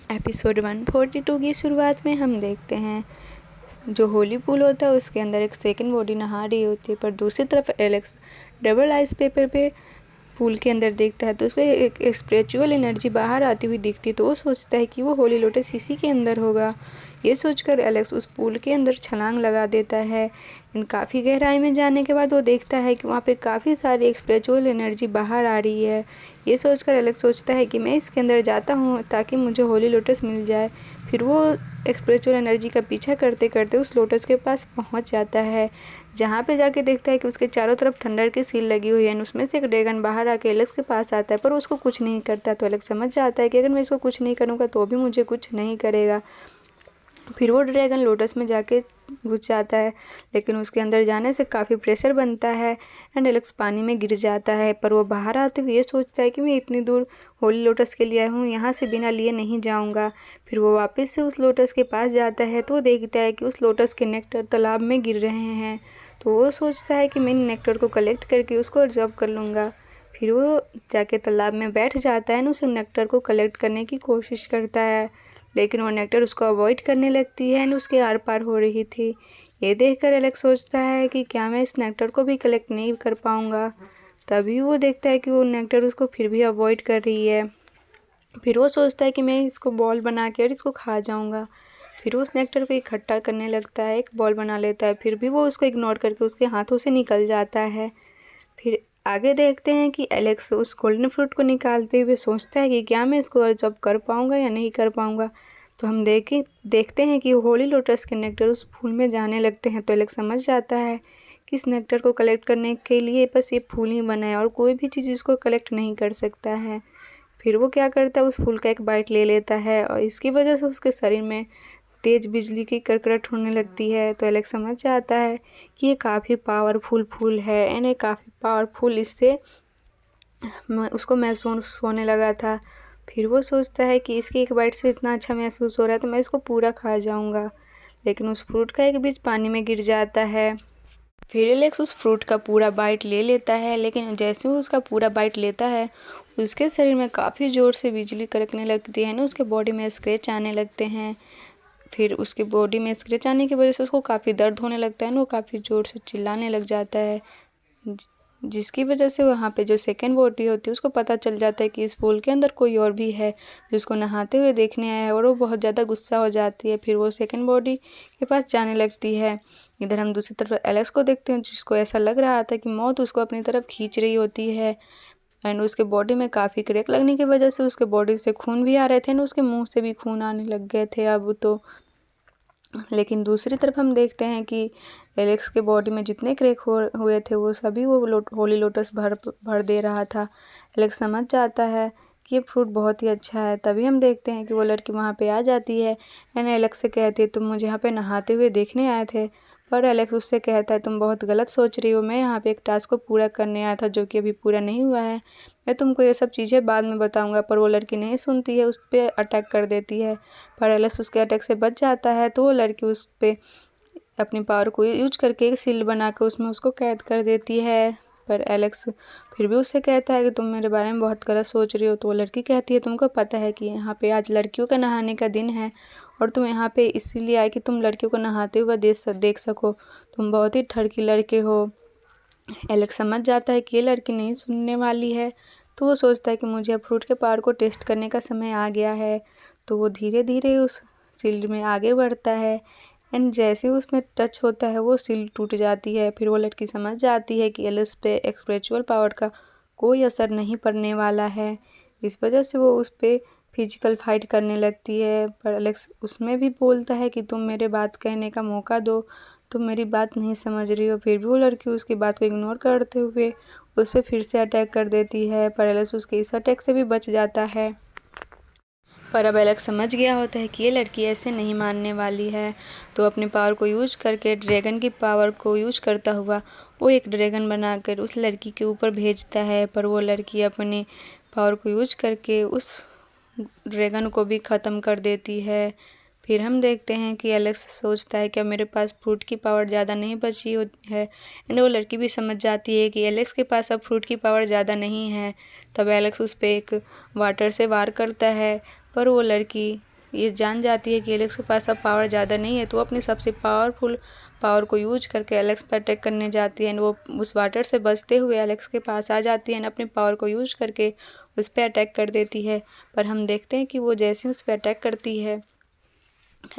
Episode 142 की शुरुआत में हम देखते हैं जो होली पूल होता है उसके अंदर एक सेकंड बॉडी नहा रही होती है, पर दूसरी तरफ एलेक्स डबल आइस पेपर पे पूल के अंदर देखता है तो उसको एक स्पिरिचुअल एनर्जी बाहर आती हुई दिखती है। तो वो सोचता है कि वो होली लोटस इसी के अंदर होगा। ये सोचकर एलेक्स उस पूल के अंदर छलांग लगा देता है। काफ़ी गहराई में जाने के बाद वो देखता है कि वहाँ पे काफ़ी सारी स्पिरिचुअल एनर्जी बाहर आ रही है। ये सोचकर एलेक्स सोचता है कि मैं इसके अंदर जाता हूँ ताकि मुझे होली लोटस मिल जाए। फिर वो स्पिरिचुअल एनर्जी का पीछा करते करते उस लोटस के पास पहुँच जाता है, जहाँ पे जाके देखता है कि उसके चारों तरफ थंडर की सील लगी हुई है। उसमें से एक ड्रैगन बाहर आके एलेक्स के पास आता है, पर उसको कुछ नहीं करता। तो एलेक्स समझ जाता है कि अगर मैं इसको कुछ नहीं करूँगा तो भी मुझे कुछ नहीं करेगा। फिर वो ड्रैगन लोटस में जाके घुस जाता है, लेकिन उसके अंदर जाने से काफ़ी प्रेशर बनता है एंड एलेक्स पानी में गिर जाता है। पर वो बाहर आते हुए ये सोचता है कि मैं इतनी दूर होली लोटस के लिए आया हूँ, यहाँ से बिना लिए नहीं जाऊँगा। फिर वो वापस से उस लोटस के पास जाता है तो वो देखता है कि उस लोटस के नेक्टर तालाब में गिर रहे हैं। तो वो सोचता है कि मैं इन नेक्टर को कलेक्ट करके उसको रिजर्व कर लूँगा। फिर वो जाके तालाब में बैठ जाता है और उस नेक्टर को कलेक्ट करने की कोशिश करता है, लेकिन वो नेक्टर उसको अवॉइड करने लगती है एंड उसके आर पार हो रही थी। ये देखकर एलेक्स सोचता है कि क्या मैं इस नेक्टर को भी कलेक्ट नहीं कर पाऊँगा। तभी वो देखता है कि वो नेक्टर उसको फिर भी अवॉइड कर रही है। फिर वो सोचता है कि मैं इसको बॉल बना के और इसको खा जाऊँगा। फिर वो उस नेक्टर को इकट्ठा करने लगता है, एक बॉल बना लेता है, फिर भी वो उसको इग्नोर करके उसके हाथों से निकल जाता है। फिर आगे देखते हैं कि एलेक्स उस गोल्डन फ्रूट को निकालते हुए सोचता है कि क्या मैं इसको जब कर पाऊँगा या नहीं कर पाऊँगा। तो हम देखते हैं कि होली लोटस के नेक्टर उस फूल में जाने लगते हैं। तो एलेक्स समझ जाता है कि इस नेक्टर को कलेक्ट करने के लिए बस ये फूल ही बना है और कोई भी चीज़ इसको कलेक्ट नहीं कर सकता है। फिर वो क्या करता है, उस फूल का एक बाइट ले लेता है और इसकी वजह से उसके शरीर में तेज बिजली की कड़कड़ाहट होने लगती है। तो एलेक्स समझ जाता है कि ये काफ़ी पावरफुल फूल है एंड ये काफ़ी पावरफुल इससे उसको महसूस होने लगा था। फिर वो सोचता है कि इसकी एक बाइट से इतना अच्छा महसूस हो रहा है तो मैं इसको पूरा खा जाऊंगा, लेकिन उस फ्रूट का एक बीज पानी में गिर जाता है। फिर एलेक्स उस फ्रूट का पूरा बाइट ले लेता है, लेकिन जैसे वो उसका पूरा बाइट लेता है उसके शरीर में काफ़ी ज़ोर से बिजली कड़कने लगती है ना, उसके बॉडी में स्क्रैच आने लगते हैं। फिर उसकी बॉडी में स्क्रैच आने की वजह से उसको काफ़ी दर्द होने लगता है ना, वो काफ़ी ज़ोर से चिल्लाने लग जाता है, जिसकी वजह से वहाँ पे जो सेकंड बॉडी होती है उसको पता चल जाता है कि इस पूल के अंदर कोई और भी है जिसको नहाते हुए देखने आया है, और वो बहुत ज़्यादा गुस्सा हो जाती है। फिर वो सेकंड बॉडी के पास जाने लगती है। इधर हम दूसरी तरफ एलेक्स को देखते हैं, जिसको ऐसा लग रहा था कि मौत उसको अपनी तरफ खींच रही होती है एंड उसके बॉडी में काफ़ी क्रैक लगने की वजह से उसके बॉडी से खून भी आ रहे थे ना, उसके मुंह से भी खून आने लग गए थे अब तो। लेकिन दूसरी तरफ हम देखते हैं कि एलेक्स के बॉडी में जितने क्रैक हुए थे वो सभी वो होली लोटस भर दे रहा था। एलेक्स समझ जाता है कि ये फ्रूट बहुत ही अच्छा है। तभी हम देखते हैं कि वो लड़की वहाँ पे आ जाती है एंड एलेक्स से कहती है तुम मुझे यहाँ पे नहाते हुए देखने आए थे। पर एलेक्स उससे कहता है तुम बहुत गलत सोच रही हो, मैं यहाँ पे एक टास्क को पूरा करने आया था जो कि अभी पूरा नहीं हुआ है, मैं तुमको ये सब चीज़ें बाद में बताऊंगा। पर वो लड़की नहीं सुनती है, उस पर अटैक कर देती है। पर एलेक्स उसके अटैक से बच जाता है तो वो लड़की उस पर अपनी पावर को यूज करके एक सील बना के उसमें उसको कैद कर देती है। पर एलेक्स फिर भी उससे कहता है कि तुम मेरे बारे में बहुत गलत सोच रही हो। तो वो लड़की कहती है तुमको पता है कि यहाँ पे आज लड़कियों का नहाने का दिन है और तुम यहाँ पे इसीलिए आए कि तुम लड़कियों को नहाते हुए देख सको, तुम बहुत ही ठरकी लड़के हो। एलेक्स समझ जाता है कि ये लड़की नहीं सुनने वाली है, तो वो सोचता है कि मुझे अब फ्रूट के पावर को टेस्ट करने का समय आ गया है। तो वो धीरे धीरे उस सील में आगे बढ़ता है एंड जैसे ही उसमें टच होता है वो सील टूट जाती है। फिर वो लड़की समझ जाती है कि एलेक्स पे स्पिरिचुअल पावर का कोई असर नहीं पड़ने वाला है। इस वजह से वो उस पर फिजिकल फाइट करने लगती है। पर एलेक्स उसमें भी बोलता है कि तुम मेरे बात कहने का मौका दो, तुम मेरी बात नहीं समझ रही हो। फिर भी वो लड़की उसकी बात को इग्नोर करते हुए उस पर फिर से अटैक कर देती है। पर एलेक्स उसके इस अटैक से भी बच जाता है। पर अब एलेक्स समझ गया होता है कि ये लड़की ऐसे नहीं मानने वाली है, तो अपने पावर को यूज करके ड्रैगन की पावर को यूज करता हुआ वो एक ड्रैगन बनाकर उस लड़की के ऊपर भेजता है। पर वो लड़की अपनी पावर को यूज करके उस ड्रैगन को भी ख़त्म कर देती है। फिर हम देखते हैं कि एलेक्स सोचता है कि अब मेरे पास फ्रूट की पावर ज़्यादा नहीं बची है एंड वो लड़की भी समझ जाती है कि एलेक्स के पास अब फ्रूट की पावर ज़्यादा नहीं है। तब एलेक्स उस पर एक वाटर से वार करता है, पर वो लड़की ये जान जाती है कि एलेक्स के पास अब पावर ज़्यादा नहीं है, तो वो अपनी सबसे पावरफुल पावर को यूज करके एलेक्स पर अटैक करने जाती है। वो उस वाटर से बचते हुए एलेक्स के पास आ जाती है, अपने पावर को यूज करके उस पर अटैक कर देती है। पर हम देखते हैं कि वो जैसे उस पर अटैक करती है,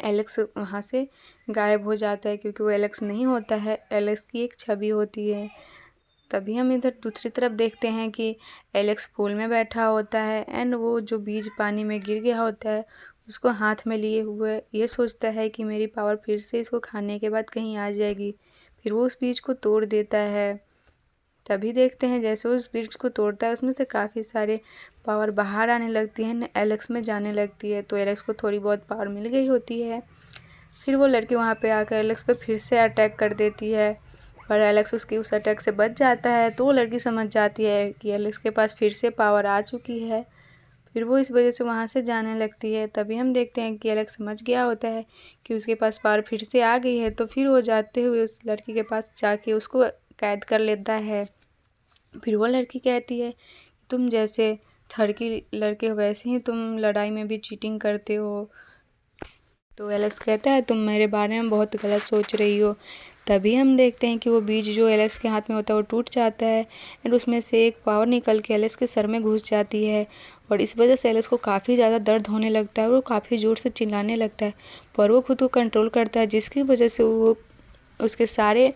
एलेक्स वहाँ से गायब हो जाता है, क्योंकि वो एलेक्स नहीं होता है, एलेक्स की एक छवि होती है। तभी हम इधर दूसरी तरफ देखते हैं कि एलेक्स पूल में बैठा होता है एंड वो जो बीज पानी में गिर गया होता है उसको हाथ में लिए हुए ये सोचता है कि मेरी पावर फिर से इसको खाने के बाद कहीं आ जाएगी। फिर वो उस बीज को तोड़ देता है। तभी देखते हैं जैसे उस बीज को तोड़ता है उसमें से काफ़ी सारे पावर बाहर आने लगती है, एलेक्स में जाने लगती है। तो एलेक्स को थोड़ी बहुत पावर मिल गई होती है। फिर वो लड़की वहाँ पे आकर एलेक्स पे फिर से अटैक कर देती है, पर एलेक्स उसकी उस अटैक से बच जाता है। तो वो लड़की समझ जाती है कि एलेक्स के पास फिर से पावर आ चुकी है। फिर वो इस वजह से वहाँ से जाने लगती है। तभी हम देखते हैं कि एलेक्स समझ गया होता है कि उसके पास पावर फिर से आ गई है। तो फिर वो जाते हुए उस लड़की के पास जाके उसको कैद कर लेता है। फिर वो लड़की कहती है तुम जैसे थड़की लड़के हो वैसे ही तुम लड़ाई में भी चीटिंग करते हो। तो एलेक्स कहता है तुम मेरे बारे में बहुत गलत सोच रही हो। तभी हम देखते हैं कि वो बीज जो एलेक्स के हाथ में होता है वो टूट जाता है एंड उसमें से एक पावर निकल के एलेक्स के सर में घुस जाती है और इस वजह से एलेक्स को काफ़ी ज़्यादा दर्द होने लगता है और वो काफ़ी ज़ोर से चिल्लाने लगता है। पर वो खुद को कंट्रोल करता है, जिसकी वजह से वो उसके सारे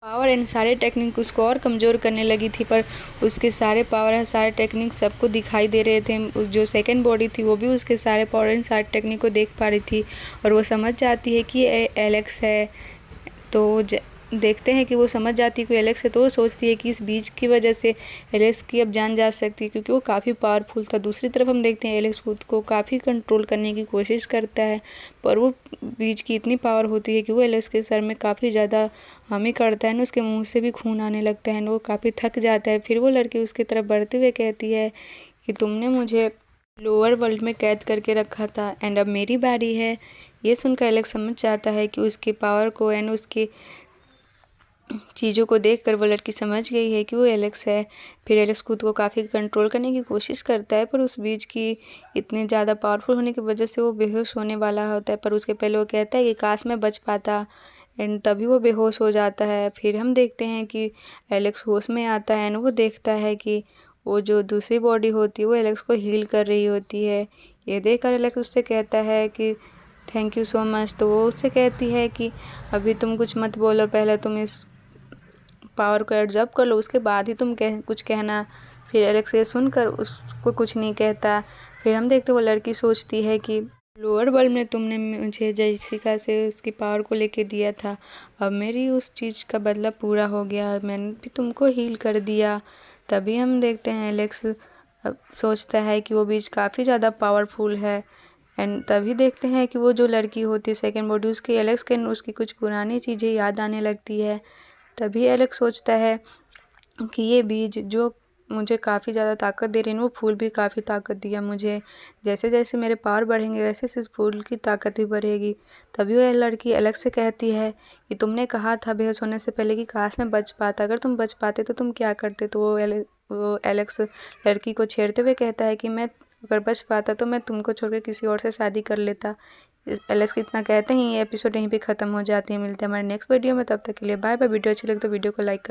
पावर एंड सारे टेक्निक उसको और कमज़ोर करने लगी थी। पर उसके सारे पावर एंड सारे टेक्निक सबको दिखाई दे रहे थे। जो सेकंड बॉडी थी वो भी उसके सारे पावर एंड सारे टेक्निक को देख पा रही थी और वो समझ जाती है कि एलेक्स है। तो देखते हैं कि वो समझ जाती है कि एलेक्स है। तो वो सोचती है कि इस बीज की वजह से एलेक्स की अब जान जा सकती है, क्योंकि वो काफ़ी पावरफुल था। दूसरी तरफ हम देखते हैं एलेक्स खुद को काफ़ी कंट्रोल करने की कोशिश करता है, पर वो बीज की इतनी पावर होती है कि वो एलेक्स के सर में काफ़ी ज़्यादा हामी करता है ना, उसके मुंह से भी खून आने लगता है ना, वो काफ़ी थक जाता है। फिर वो लड़की उसकी तरफ बढ़ते हुए कहती है कि तुमने मुझे लोअर वर्ल्ड में कैद करके रखा था एंड अब मेरी बारी है। ये सुनकर एलेक्स समझ जाता है कि उसकी पावर को एंड उसकी चीज़ों को देखकर वो लड़की समझ गई है कि वो एलेक्स है। फिर एलेक्स खुद को काफ़ी कंट्रोल करने की कोशिश करता है, पर उस बीज की इतनी ज़्यादा पावरफुल होने की वजह से वो बेहोश होने वाला होता है। पर उसके पहले वो कहता है कि काश मैं बच पाता, एंड तभी वो बेहोश हो जाता है। फिर हम देखते हैं कि एलेक्स होश में आता है एंड वो देखता है कि वो जो दूसरी बॉडी होती है वो एलेक्स को हील कर रही होती है। ये देखकर एलेक्स उससे कहता है कि थैंक यू सो मच। तो वो उससे कहती है कि अभी तुम कुछ मत बोलो, पहले तुम इस पावर को एब्जॉर्ब कर लो, उसके बाद ही तुम कुछ कहना। फिर एलेक्स ये सुनकर उसको कुछ नहीं कहता। फिर हम देखते वो लड़की सोचती है कि लोअर वर्ल्ड में तुमने मुझे जेसिका से उसकी पावर को लेके दिया था, अब मेरी उस चीज़ का बदला पूरा हो गया, मैंने भी तुमको हील कर दिया। तभी हम देखते हैं एलेक्स अब सोचता है कि वो बीज काफ़ी ज़्यादा पावरफुल है। एंड तभी देखते हैं कि वो जो लड़की होती है सेकेंड बॉडी, उसकी एलेक्स के उसकी कुछ पुरानी चीज़ें याद आने लगती है। तभी एलेक्स सोचता है कि ये बीज जो मुझे काफ़ी ज़्यादा ताकत दे रहे हैं, वो फूल भी काफ़ी ताकत दिया मुझे। जैसे जैसे मेरे पावर बढ़ेंगे वैसे इस फूल की ताकत भी बढ़ेगी। तभी वो लड़की एलेक्स से कहती है कि तुमने कहा था बेहोश होने से पहले कि काश मैं बच पाता, अगर तुम बच पाते तो तुम क्या करते। तो वो एलेक्स लड़की को छेड़ते हुए कहता है कि मैं अगर बच पाता तो मैं तुमको छोड़कर किसी और से शादी कर लेता। एलेक्स इतना कहते ही ये एपिसोड यहीं पे ख़त्म हो जाती है। मिलते हैं हमारे नेक्स्ट वीडियो में, तब तक के लिए बाय बाय। वीडियो अच्छी लगे तो वीडियो को लाइक कर